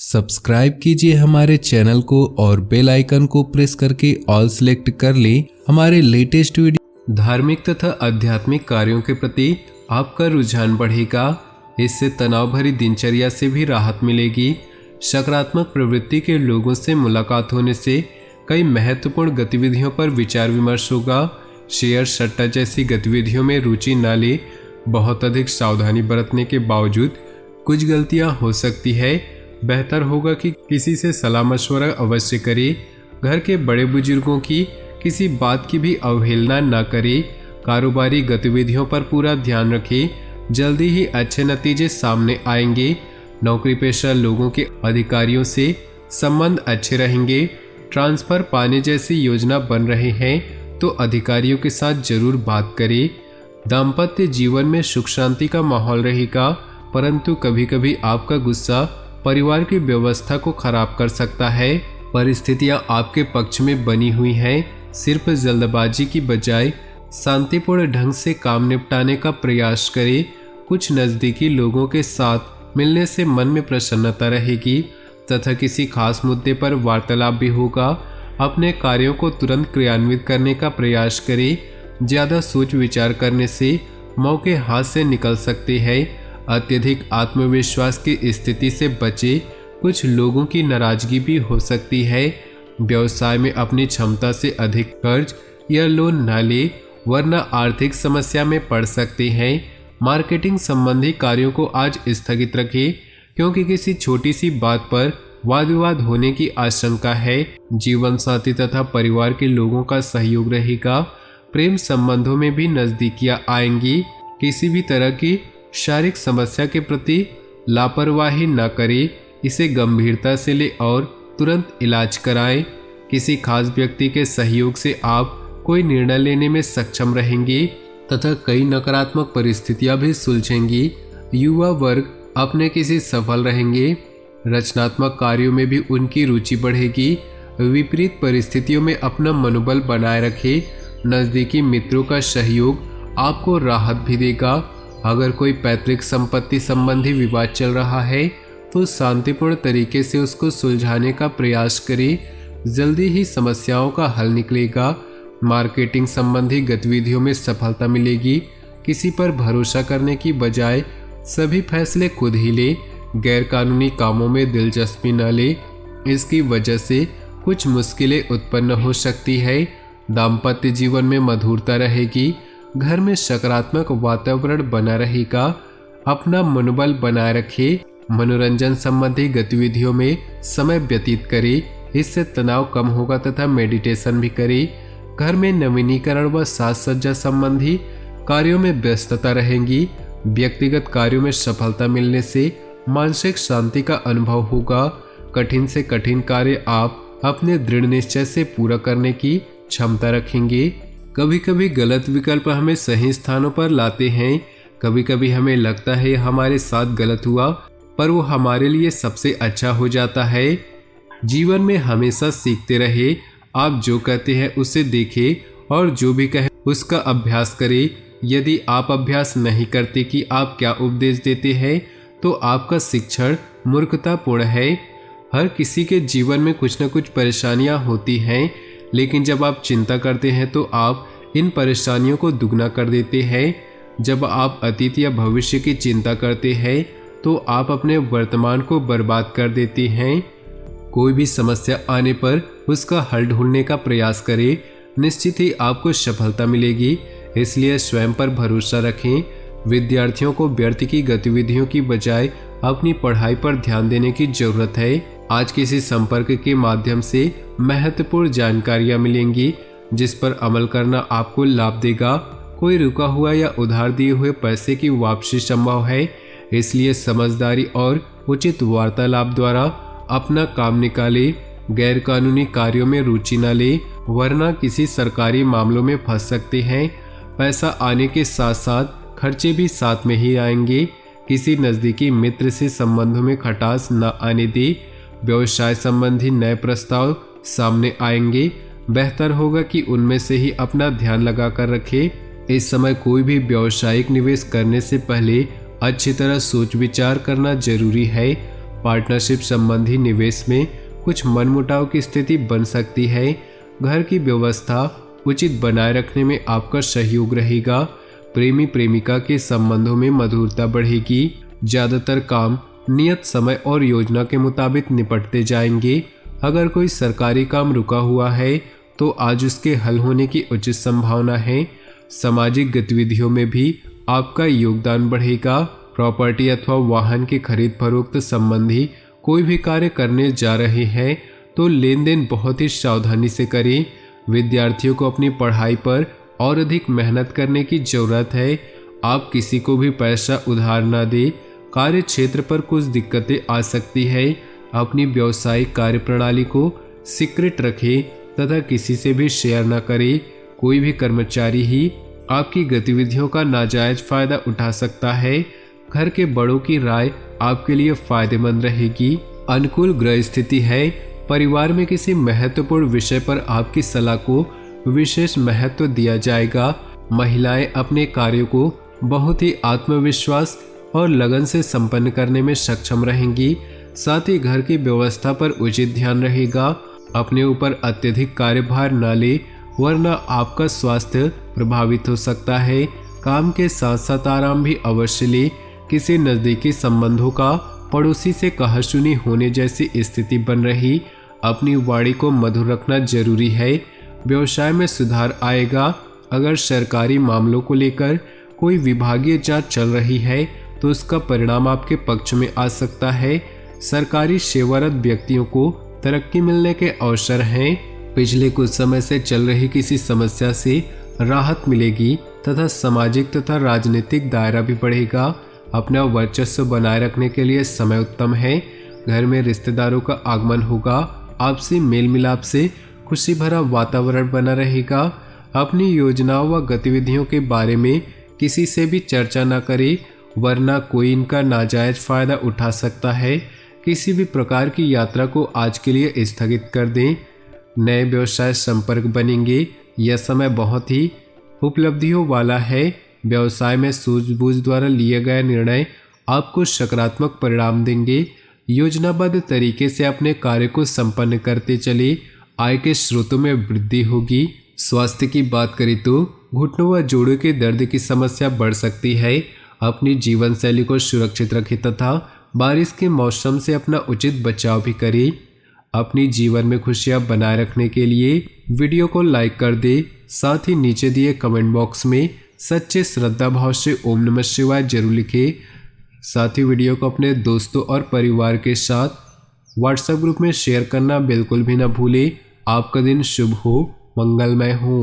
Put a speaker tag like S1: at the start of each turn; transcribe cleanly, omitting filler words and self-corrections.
S1: Subscribe कीजिए हमारे channel को और बेल आइकन को प्रेस करके ऑल सेलेक्ट कर लें हमारे लेटेस्ट वीडियो। धार्मिक तथा आध्यात्मिक कार्यों के प्रति आपका रुझान बढ़ेगा। इससे तनाव भरी दिनचर्या से भी राहत मिलेगी। सकारात्मक प्रवृत्ति के लोगों से मुलाकात होने से कई महत्वपूर्ण गतिविधियों पर विचार विमर्श होगा। शेयर सट्टा जैसी गतिविधियों में रुचि न ले। बहुत अधिक सावधानी बरतने के बावजूद कुछ गलतियां हो सकती है। बेहतर होगा कि किसी से सलाह मशवरा अवश्य करें। घर के बड़े बुजुर्गों की किसी बात की भी अवहेलना न करें। कारोबारी गतिविधियों पर पूरा ध्यान रखें। जल्दी ही अच्छे नतीजे सामने आएंगे। नौकरी पेशा लोगों के अधिकारियों से संबंध अच्छे रहेंगे। ट्रांसफर पाने जैसी योजना बन रहे हैं तो अधिकारियों के साथ जरूर बात करें। दाम्पत्य जीवन में सुख शांति का माहौल रहेगा, परंतु कभी कभी आपका गुस्सा परिवार की व्यवस्था को खराब कर सकता है। परिस्थितियां आपके पक्ष में बनी हुई हैं। सिर्फ जल्दबाजी की बजाय शांतिपूर्ण ढंग से काम निपटाने का प्रयास करें। कुछ नज़दीकी लोगों के साथ मिलने से मन में प्रसन्नता रहेगी तथा किसी खास मुद्दे पर वार्तालाप भी होगा। अपने कार्यों को तुरंत क्रियान्वित करने का प्रयास करें। ज़्यादा सोच विचार करने से मौके हाथ से निकल सकते हैं। अत्यधिक आत्मविश्वास की स्थिति से बचे। कुछ लोगों की नाराजगी भी हो सकती है। व्यवसाय में अपनी क्षमता से अधिक कर्ज या लोन न ले, वरना आर्थिक समस्या में पड़ सकते हैं। मार्केटिंग संबंधी कार्यों को आज स्थगित रखें, क्योंकि किसी छोटी सी बात पर वाद विवाद होने की आशंका है। जीवन साथी तथा परिवार के लोगों का सहयोग रहेगा। प्रेम संबंधों में भी नजदीकियां आएंगी। किसी भी तरह की शारीरिक समस्या के प्रति लापरवाही न करें। इसे गंभीरता से ले और तुरंत इलाज कराएं। किसी खास व्यक्ति के सहयोग से आप कोई निर्णय लेने में सक्षम रहेंगे तथा कई नकारात्मक परिस्थितियां भी सुलझेंगी। युवा वर्ग अपने किसी सफल रहेंगे। रचनात्मक कार्यों में भी उनकी रुचि बढ़ेगी। विपरीत परिस्थितियों में अपना मनोबल बनाए रखें। नज़दीकी मित्रों का सहयोग आपको राहत भी देगा। अगर कोई पैतृक संपत्ति संबंधी विवाद चल रहा है तो शांतिपूर्ण तरीके से उसको सुलझाने का प्रयास करें। जल्दी ही समस्याओं का हल निकलेगा। मार्केटिंग संबंधी गतिविधियों में सफलता मिलेगी। किसी पर भरोसा करने की बजाय सभी फैसले खुद ही ले। गैरकानूनी कामों में दिलचस्पी न ले, इसकी वजह से कुछ मुश्किलें उत्पन्न हो सकती है। दाम्पत्य जीवन में मधुरता रहेगी। घर में सकारात्मक वातावरण बना रहेगा। अपना मनोबल बनाए रखें। मनोरंजन संबंधी गतिविधियों में समय व्यतीत करें, इससे तनाव कम होगा तथा मेडिटेशन भी करें। घर में नवीनीकरण व साज सज्जा संबंधी कार्यों में व्यस्तता रहेगी। व्यक्तिगत कार्यों में सफलता मिलने से मानसिक शांति का अनुभव होगा। कठिन से कठिन कार्य आप अपने दृढ़ निश्चय से पूरा करने की क्षमता रखेंगे। कभी कभी गलत विकल्प हमें सही स्थानों पर लाते हैं। कभी कभी हमें लगता है हमारे साथ गलत हुआ, पर वो हमारे लिए सबसे अच्छा हो जाता है। जीवन में हमेशा सीखते रहे। आप जो कहते हैं उसे देखें और जो भी कहें उसका अभ्यास करें। यदि आप अभ्यास नहीं करते कि आप क्या उपदेश देते हैं तो आपका शिक्षण मूर्खतापूर्ण है। हर किसी के जीवन में कुछ न कुछ परेशानियां होती हैं, लेकिन जब आप चिंता करते हैं तो आप इन परेशानियों को दुगना कर देते हैं। जब आप अतीत या भविष्य की चिंता करते हैं तो आप अपने वर्तमान को बर्बाद कर देते हैं। कोई भी समस्या आने पर उसका हल ढूंढने का प्रयास करें। निश्चित ही आपको सफलता मिलेगी, इसलिए स्वयं पर भरोसा रखें। विद्यार्थियों को व्यर्थ की गतिविधियों की बजाय अपनी पढ़ाई पर ध्यान देने की जरूरत है। आज किसी संपर्क के माध्यम से महत्वपूर्ण जानकारियां मिलेंगी, जिस पर अमल करना आपको लाभ देगा। कोई रुका हुआ या उधार दिए हुए पैसे की वापसी संभव है, इसलिए समझदारी और उचित वार्तालाप द्वारा अपना काम निकाले। गैरकानूनी कार्यों में रुचि न ले, वरना किसी सरकारी मामलों में फंस सकते हैं। पैसा आने के साथ साथ खर्चे भी साथ में ही आएंगे। किसी नज़दीकी मित्र से संबंधों में खटास न आने दे। व्यवसाय संबंधी नए प्रस्ताव सामने आएंगे। बेहतर होगा कि उनमें से ही अपना ध्यान लगा कर रखें। इस समय कोई भी व्यावसायिक निवेश करने से पहले अच्छी तरह सोच विचार करना जरूरी है। पार्टनरशिप संबंधी निवेश में कुछ मनमुटाव की स्थिति बन सकती है। घर की व्यवस्था उचित बनाए रखने में आपका सहयोग रहेगा। प्रेमी प्रेमिका के संबंधों में मधुरता बढ़ेगी। ज्यादातर काम नियत समय और योजना के मुताबिक निपटते जाएंगे। अगर कोई सरकारी काम रुका हुआ है तो आज उसके हल होने की उचित संभावना है। सामाजिक गतिविधियों में भी आपका योगदान बढ़ेगा। प्रॉपर्टी अथवा वाहन की खरीद फरोख्त संबंधी कोई भी कार्य करने जा रहे हैं तो लेन देन बहुत ही सावधानी से करें। विद्यार्थियों को अपनी पढ़ाई पर और अधिक मेहनत करने की जरूरत है। आप किसी को भी पैसा उधार न दें। कार्य क्षेत्र पर कुछ दिक्कतें आ सकती है। अपनी व्यावसायिक कार्यप्रणाली को सीक्रेट रखें तथा किसी से भी शेयर न करें। कोई भी कर्मचारी ही आपकी गतिविधियों का नाजायज फायदा उठा सकता है। घर के बड़ों की राय आपके लिए फायदेमंद रहेगी। अनुकूल ग्रह स्थिति है। परिवार में किसी महत्वपूर्ण विषय पर आपकी सलाह को विशेष महत्व दिया जाएगा। महिलाएं अपने कार्यों को बहुत ही आत्मविश्वास और लगन से संपन्न करने में सक्षम रहेंगी। साथ ही घर की व्यवस्था पर उचित ध्यान रहेगा। अपने ऊपर अत्यधिक कार्यभार न ले वरना आपका स्वास्थ्य प्रभावित हो सकता है। काम के साथ साथ आराम भी अवश्य ले। किसी नज़दीकी संबंधों का पड़ोसी से कहासुनी होने जैसी स्थिति बन रही। अपनी वाणी को मधुर रखना जरूरी है। व्यवसाय में सुधार आएगा। अगर सरकारी मामलों को लेकर कोई विभागीय जांच चल रही है तो उसका परिणाम आपके पक्ष में आ सकता है। सरकारी सेवारत व्यक्तियों को तरक्की मिलने के अवसर हैं। पिछले कुछ समय से चल रही किसी समस्या से राहत मिलेगी तथा सामाजिक तथा राजनीतिक दायरा भी बढ़ेगा। अपना वर्चस्व बनाए रखने के लिए समय उत्तम है। घर में रिश्तेदारों का आगमन होगा। आपसी मेल मिलाप से खुशी भरा वातावरण बना रहेगा। अपनी योजनाओं व गतिविधियों के बारे में किसी से भी चर्चा न करें वरना कोई इनका नाजायज फायदा उठा सकता है। किसी भी प्रकार की यात्रा को आज के लिए स्थगित कर दें। नए व्यवसाय संपर्क बनेंगे। यह समय बहुत ही उपलब्धियों वाला है। व्यवसाय में सूझबूझ द्वारा लिए गए निर्णय आपको सकारात्मक परिणाम देंगे। योजनाबद्ध तरीके से अपने कार्य को संपन्न करते चले। आय के स्रोतों में वृद्धि होगी। स्वास्थ्य की बात करें तो घुटनों व जोड़ों के दर्द की समस्या बढ़ सकती है। अपनी जीवन शैली को सुरक्षित रखें तथा बारिश के मौसम से अपना उचित बचाव भी करें। अपनी जीवन में खुशियां बनाए रखने के लिए वीडियो को लाइक कर दे। साथ ही नीचे दिए कमेंट बॉक्स में सच्चे श्रद्धा भाव से ओम नमः शिवाय जरूर लिखें। साथ ही वीडियो को अपने दोस्तों और परिवार के साथ व्हाट्सएप ग्रुप में शेयर करना बिल्कुल भी ना भूलें। आपका दिन शुभ हो, मंगलमय हो।